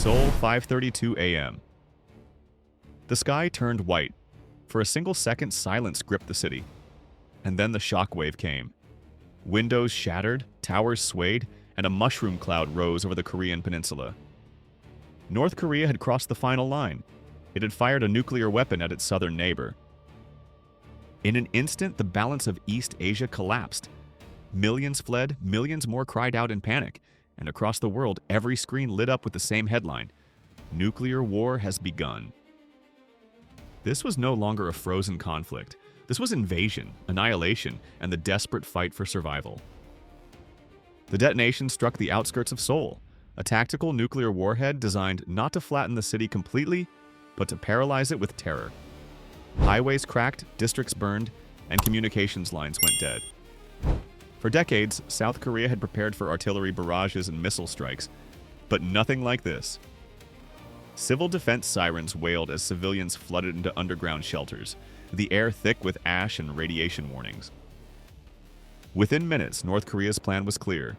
Seoul, 5:32 a.m. The sky turned white. For a single second, silence gripped the city. And then the shockwave came. Windows shattered, towers swayed, and a mushroom cloud rose over the Korean Peninsula. North Korea had crossed the final line. It had fired a nuclear weapon at its southern neighbor. In an instant, the balance of East Asia collapsed. Millions fled, millions more cried out in panic, and across the world, every screen lit up with the same headline: "Nuclear war has begun." This was no longer a frozen conflict. This was invasion, annihilation, and the desperate fight for survival. The detonation struck the outskirts of Seoul, a tactical nuclear warhead designed not to flatten the city completely, but to paralyze it with terror. Highways cracked, districts burned, and communications lines went dead. For decades, South Korea had prepared for artillery barrages and missile strikes, but nothing like this. Civil defense sirens wailed as civilians flooded into underground shelters, the air thick with ash and radiation warnings. Within minutes, North Korea's plan was clear.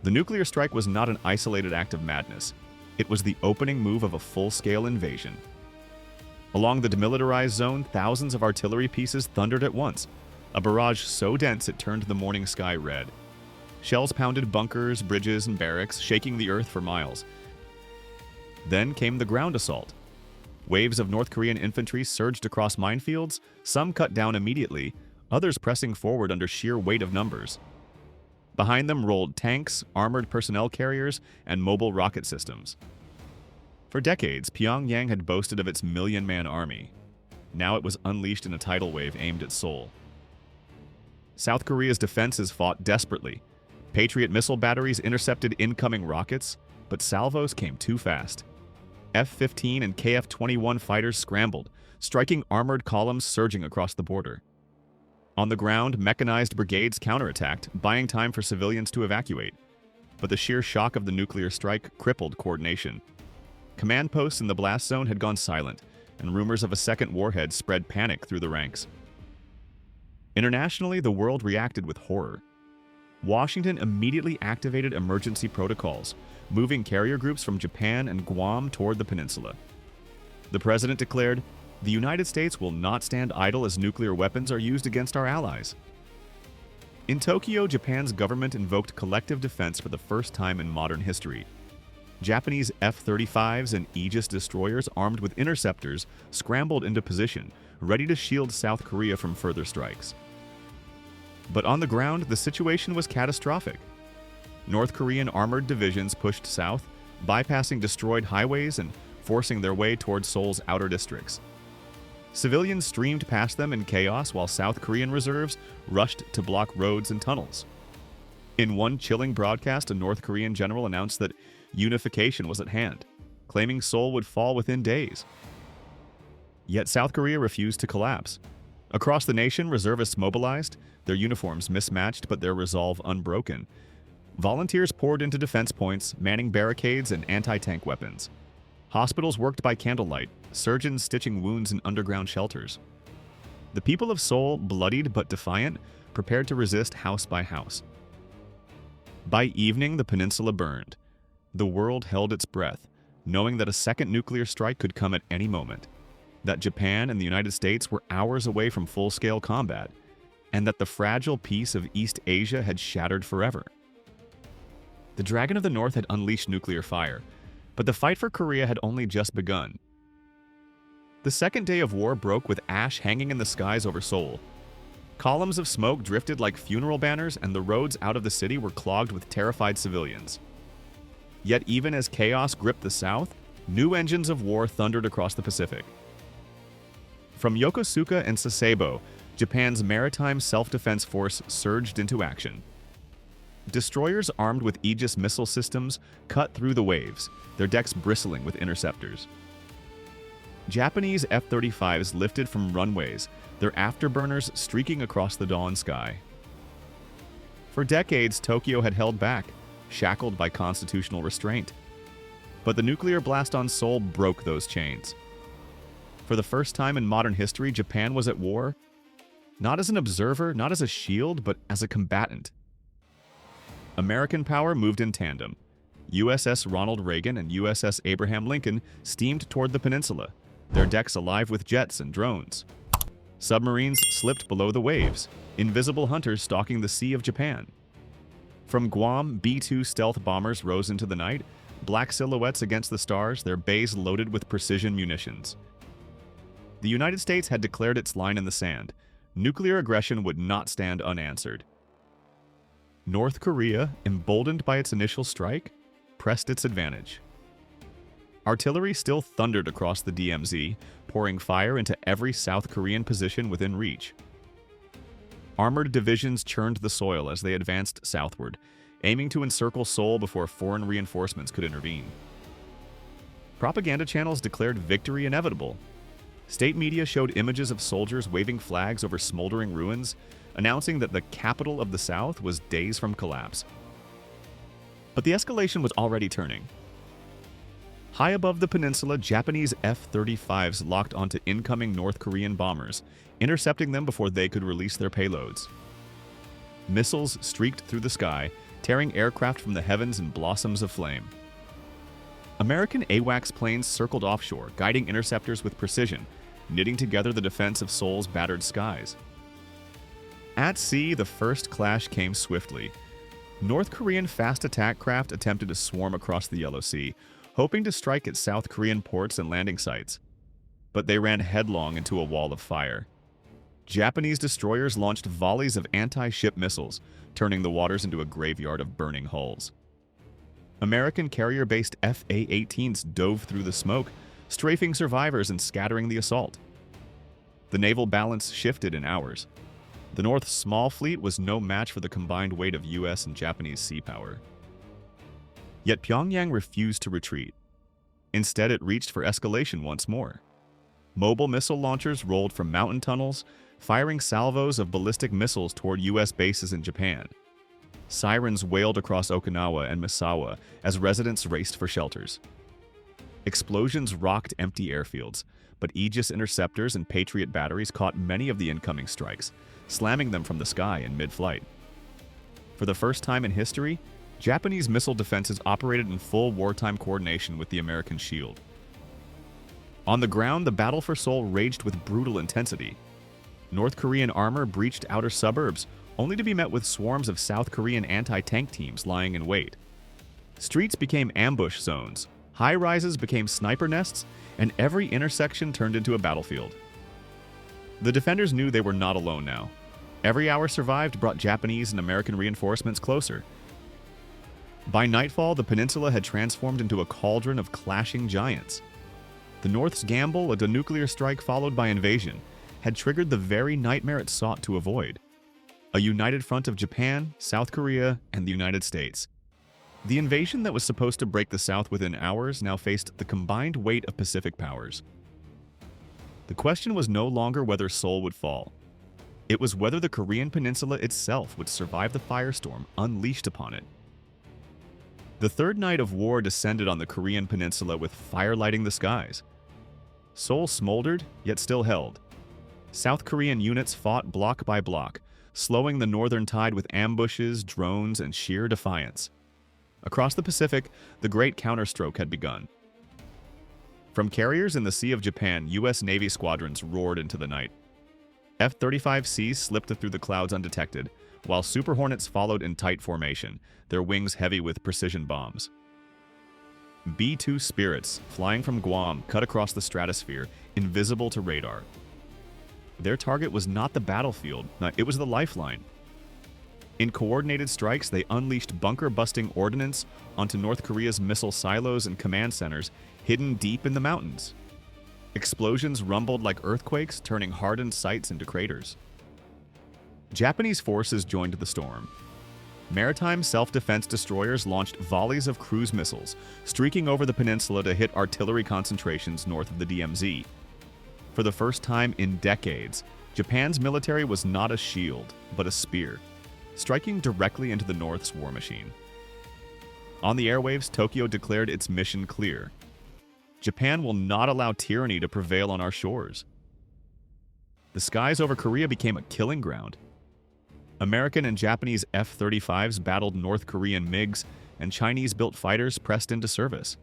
The nuclear strike was not an isolated act of madness. It was the opening move of a full-scale invasion. Along the demilitarized zone, thousands of artillery pieces thundered at once, a barrage so dense it turned the morning sky red. Shells pounded bunkers, bridges, and barracks, shaking the earth for miles. Then came the ground assault. Waves of North Korean infantry surged across minefields, some cut down immediately, others pressing forward under sheer weight of numbers. Behind them rolled tanks, armored personnel carriers, and mobile rocket systems. For decades, Pyongyang had boasted of its million-man army. Now it was unleashed in a tidal wave aimed at Seoul. South Korea's defenses fought desperately. Patriot missile batteries intercepted incoming rockets, but salvos came too fast. F-15 and KF-21 fighters scrambled, striking armored columns surging across the border. On the ground, mechanized brigades counterattacked, buying time for civilians to evacuate. But the sheer shock of the nuclear strike crippled coordination. Command posts in the blast zone had gone silent, and rumors of a second warhead spread panic through the ranks. Internationally, the world reacted with horror. Washington immediately activated emergency protocols, moving carrier groups from Japan and Guam toward the peninsula. The president declared, "The United States will not stand idle as nuclear weapons are used against our allies." In Tokyo, Japan's government invoked collective defense for the first time in modern history. Japanese F-35s and Aegis destroyers armed with interceptors scrambled into position, ready to shield South Korea from further strikes. But on the ground, the situation was catastrophic. North Korean armored divisions pushed south, bypassing destroyed highways and forcing their way toward Seoul's outer districts. Civilians streamed past them in chaos while South Korean reserves rushed to block roads and tunnels. In one chilling broadcast, a North Korean general announced that unification was at hand, claiming Seoul would fall within days. Yet South Korea refused to collapse. Across the nation, reservists mobilized, their uniforms mismatched but their resolve unbroken. Volunteers poured into defense points, manning barricades and anti-tank weapons. Hospitals worked by candlelight, surgeons stitching wounds in underground shelters. The people of Seoul, bloodied but defiant, prepared to resist house by house. By evening, the peninsula burned. The world held its breath, knowing that a second nuclear strike could come at any moment, that Japan and the United States were hours away from full-scale combat, and that the fragile peace of East Asia had shattered forever. The Dragon of the North had unleashed nuclear fire, but the fight for Korea had only just begun. The second day of war broke with ash hanging in the skies over Seoul. Columns of smoke drifted like funeral banners, and the roads out of the city were clogged with terrified civilians. Yet even as chaos gripped the south, new engines of war thundered across the Pacific. From Yokosuka and Sasebo, Japan's maritime self-defense force surged into action. Destroyers armed with Aegis missile systems cut through the waves, their decks bristling with interceptors. Japanese F-35s lifted from runways, their afterburners streaking across the dawn sky. For decades, Tokyo had held back, shackled by constitutional restraint. But the nuclear blast on Seoul broke those chains. For the first time in modern history, Japan was at war, not as an observer, not as a shield, but as a combatant. American power moved in tandem. USS Ronald Reagan and USS Abraham Lincoln steamed toward the peninsula, their decks alive with jets and drones. Submarines slipped below the waves, invisible hunters stalking the Sea of Japan. From Guam, B-2 stealth bombers rose into the night, black silhouettes against the stars, their bays loaded with precision munitions. The United States had declared its line in the sand. Nuclear aggression would not stand unanswered. North Korea, emboldened by its initial strike, pressed its advantage. Artillery still thundered across the DMZ, pouring fire into every South Korean position within reach. Armored divisions churned the soil as they advanced southward, aiming to encircle Seoul before foreign reinforcements could intervene. Propaganda channels declared victory inevitable. State media showed images of soldiers waving flags over smoldering ruins, announcing that the capital of the South was days from collapse. But the escalation was already turning. High above the peninsula, Japanese F-35s locked onto incoming North Korean bombers, intercepting them before they could release their payloads. Missiles streaked through the sky, tearing aircraft from the heavens in blossoms of flame. American AWACS planes circled offshore, guiding interceptors with precision, knitting together the defense of Seoul's battered skies. At sea, the first clash came swiftly. North Korean fast attack craft attempted to swarm across the Yellow Sea, hoping to strike at South Korean ports and landing sites. But they ran headlong into a wall of fire. Japanese destroyers launched volleys of anti-ship missiles, turning the waters into a graveyard of burning hulls. American carrier-based F-A-18s dove through the smoke, strafing survivors and scattering the assault. The naval balance shifted in hours. The North's small fleet was no match for the combined weight of US and Japanese sea power. Yet Pyongyang refused to retreat. Instead, it reached for escalation once more. Mobile missile launchers rolled from mountain tunnels, firing salvos of ballistic missiles toward US bases in Japan. Sirens wailed across Okinawa and Misawa as residents raced for shelters. Explosions rocked empty airfields, but Aegis interceptors and Patriot batteries caught many of the incoming strikes, slamming them from the sky in mid-flight. For the first time in history, Japanese missile defenses operated in full wartime coordination with the American shield. On the ground, the battle for Seoul raged with brutal intensity. North Korean armor breached outer suburbs, only to be met with swarms of South Korean anti-tank teams lying in wait. Streets became ambush zones, high-rises became sniper nests, and every intersection turned into a battlefield. The defenders knew they were not alone now. Every hour survived brought Japanese and American reinforcements closer. By nightfall, the peninsula had transformed into a cauldron of clashing giants. The North's gamble, a nuclear strike followed by invasion, had triggered the very nightmare it sought to avoid. A united front of Japan, South Korea, and the United States. The invasion that was supposed to break the South within hours now faced the combined weight of Pacific powers. The question was no longer whether Seoul would fall. It was whether the Korean Peninsula itself would survive the firestorm unleashed upon it. The third night of war descended on the Korean Peninsula with fire lighting the skies. Seoul smoldered, yet still held. South Korean units fought block by block, slowing the northern tide with ambushes, drones, and sheer defiance. Across the Pacific, the great counterstroke had begun. From carriers in the Sea of Japan, U.S. Navy squadrons roared into the night. F-35Cs slipped through the clouds undetected, while Super Hornets followed in tight formation, their wings heavy with precision bombs. B-2 Spirits, flying from Guam, cut across the stratosphere, invisible to radar. Their target was not the battlefield, it was the lifeline. In coordinated strikes, they unleashed bunker-busting ordnance onto North Korea's missile silos and command centers hidden deep in the mountains. Explosions rumbled like earthquakes, turning hardened sites into craters. Japanese forces joined the storm. Maritime self-defense destroyers launched volleys of cruise missiles, streaking over the peninsula to hit artillery concentrations north of the DMZ. For the first time in decades, Japan's military was not a shield, but a spear, striking directly into the North's war machine. On the airwaves, Tokyo declared its mission clear. Japan will not allow tyranny to prevail on our shores. The skies over Korea became a killing ground. American and Japanese F-35s battled North Korean MiGs, and Chinese-built fighters pressed into service.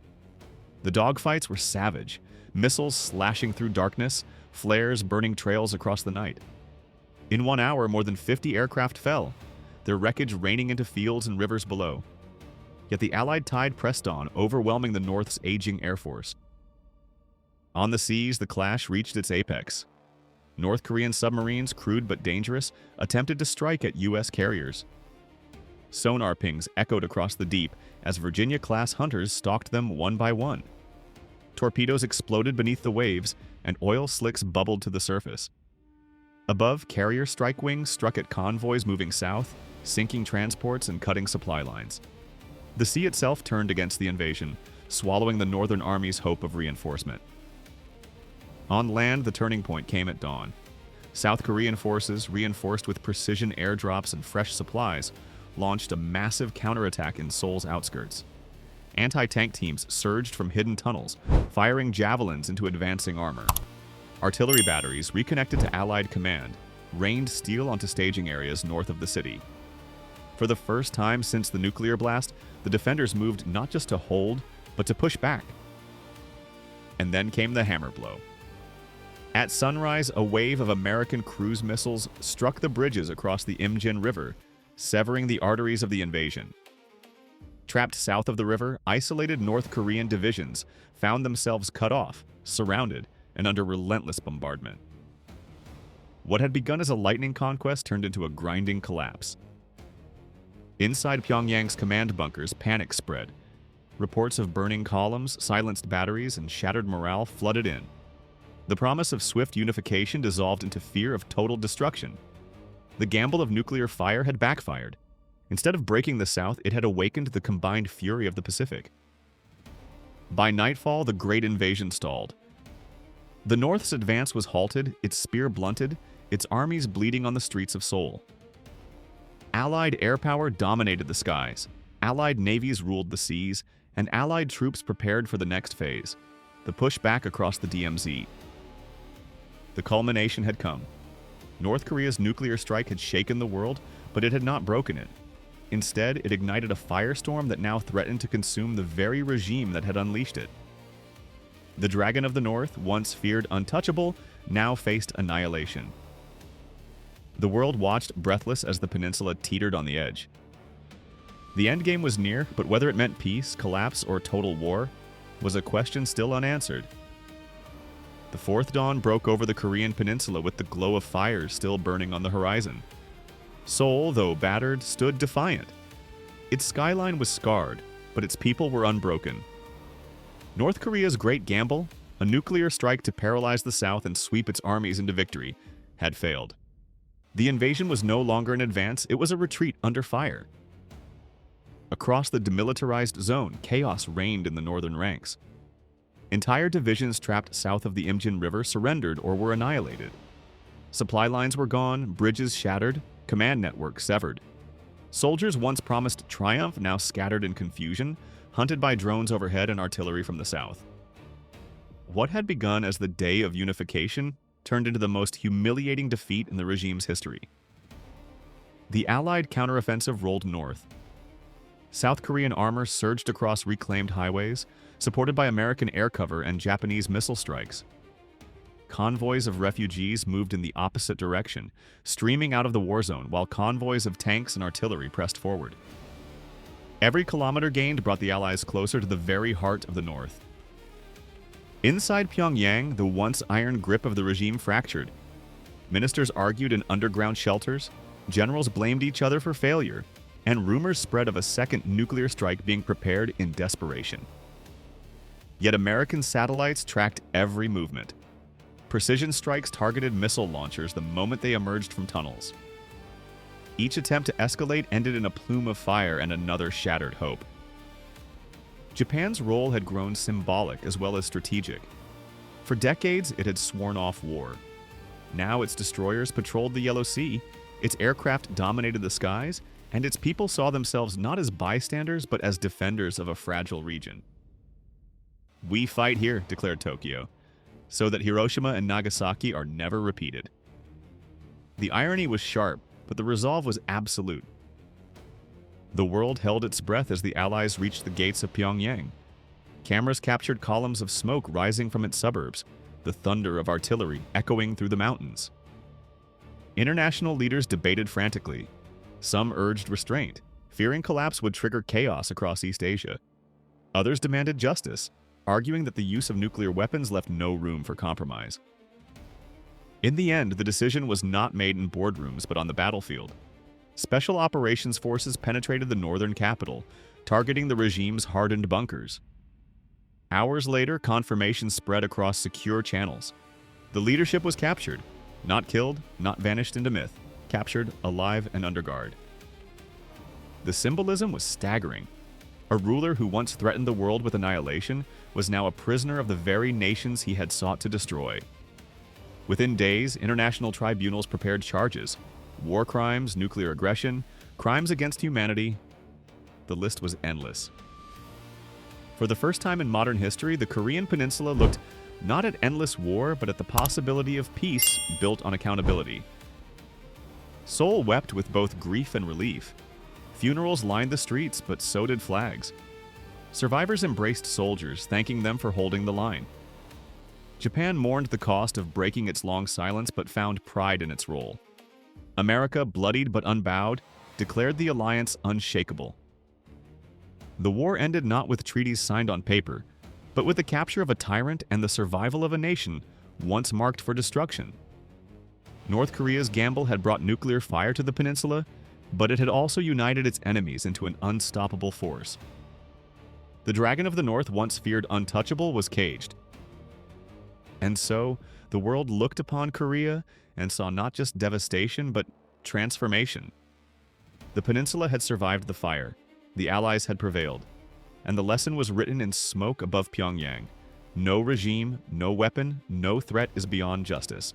The dogfights were savage, missiles slashing through darkness, flares burning trails across the night. In 1 hour, more than 50 aircraft fell, their wreckage raining into fields and rivers below. Yet the Allied tide pressed on, overwhelming the North's aging air force. On the seas, the clash reached its apex. North Korean submarines, crude but dangerous, attempted to strike at U.S. carriers. Sonar pings echoed across the deep as Virginia-class hunters stalked them one by one. Torpedoes exploded beneath the waves, and oil slicks bubbled to the surface. Above, carrier strike wings struck at convoys moving south, sinking transports and cutting supply lines. The sea itself turned against the invasion, swallowing the Northern Army's hope of reinforcement. On land, the turning point came at dawn. South Korean forces, reinforced with precision airdrops and fresh supplies, launched a massive counterattack in Seoul's outskirts. Anti-tank teams surged from hidden tunnels, firing javelins into advancing armor. Artillery batteries, reconnected to Allied command, rained steel onto staging areas north of the city. For the first time since the nuclear blast, the defenders moved not just to hold, but to push back. And then came the hammer blow. At sunrise, a wave of American cruise missiles struck the bridges across the Imjin River, severing the arteries of the invasion. Trapped south of the river, isolated North Korean divisions found themselves cut off, surrounded, and under relentless bombardment. What had begun as a lightning conquest turned into a grinding collapse. Inside Pyongyang's command bunkers, panic spread. Reports of burning columns, silenced batteries, and shattered morale flooded in. The promise of swift unification dissolved into fear of total destruction. The gamble of nuclear fire had backfired. Instead of breaking the South, it had awakened the combined fury of the Pacific. By nightfall, the great invasion stalled. The North's advance was halted, its spear blunted, its armies bleeding on the streets of Seoul. Allied air power dominated the skies, Allied navies ruled the seas, and Allied troops prepared for the next phase, the push back across the DMZ. The culmination had come. North Korea's nuclear strike had shaken the world, but it had not broken it. Instead, it ignited a firestorm that now threatened to consume the very regime that had unleashed it. The Dragon of the North, once feared untouchable, now faced annihilation. The world watched breathless as the peninsula teetered on the edge. The endgame was near, but whether it meant peace, collapse, or total war was a question still unanswered. The fourth dawn broke over the Korean Peninsula with the glow of fires still burning on the horizon. Seoul, though battered, stood defiant. Its skyline was scarred, but its people were unbroken. North Korea's great gamble, a nuclear strike to paralyze the South and sweep its armies into victory, had failed. The invasion was no longer an advance, it was a retreat under fire. Across the demilitarized zone, chaos reigned in the northern ranks. Entire divisions trapped south of the Imjin River surrendered or were annihilated. Supply lines were gone, bridges shattered, command networks severed. Soldiers once promised triumph now scattered in confusion, hunted by drones overhead and artillery from the south. What had begun as the day of unification turned into the most humiliating defeat in the regime's history. The Allied counteroffensive rolled north. South Korean armor surged across reclaimed highways, supported by American air cover and Japanese missile strikes. Convoys of refugees moved in the opposite direction, streaming out of the war zone, while convoys of tanks and artillery pressed forward. Every kilometer gained brought the Allies closer to the very heart of the North. Inside Pyongyang, the once iron grip of the regime fractured. Ministers argued in underground shelters, generals blamed each other for failure, and rumors spread of a second nuclear strike being prepared in desperation. Yet American satellites tracked every movement. Precision strikes targeted missile launchers the moment they emerged from tunnels. Each attempt to escalate ended in a plume of fire and another shattered hope. Japan's role had grown symbolic as well as strategic. For decades, it had sworn off war. Now its destroyers patrolled the Yellow Sea, its aircraft dominated the skies, and its people saw themselves not as bystanders but as defenders of a fragile region. "We fight here," declared Tokyo, "so that Hiroshima and Nagasaki are never repeated." The irony was sharp, but the resolve was absolute. The world held its breath as the Allies reached the gates of Pyongyang. Cameras captured columns of smoke rising from its suburbs, the thunder of artillery echoing through the mountains. International leaders debated frantically. Some urged restraint, fearing collapse would trigger chaos across East Asia. Others demanded justice, arguing that the use of nuclear weapons left no room for compromise. In the end, the decision was not made in boardrooms but on the battlefield. Special operations forces penetrated the northern capital, targeting the regime's hardened bunkers. Hours later, confirmation spread across secure channels. The leadership was captured, not killed, not vanished into myth, captured alive and under guard. The symbolism was staggering. A ruler who once threatened the world with annihilation was now a prisoner of the very nations he had sought to destroy. Within days, international tribunals prepared charges: war crimes, nuclear aggression, crimes against humanity. The list was endless. For the first time in modern history, the Korean Peninsula looked not at endless war, but at the possibility of peace built on accountability. Seoul wept with both grief and relief. Funerals lined the streets, but so did flags. Survivors embraced soldiers, thanking them for holding the line. Japan mourned the cost of breaking its long silence, but found pride in its role. America, bloodied but unbowed, declared the alliance unshakable. The war ended not with treaties signed on paper, but with the capture of a tyrant and the survival of a nation once marked for destruction. North Korea's gamble had brought nuclear fire to the peninsula, but it had also united its enemies into an unstoppable force. The Dragon of the North, once feared untouchable, was caged. And so, the world looked upon Korea and saw not just devastation, but transformation. The peninsula had survived the fire, the Allies had prevailed, and the lesson was written in smoke above Pyongyang. No regime, no weapon, no threat is beyond justice.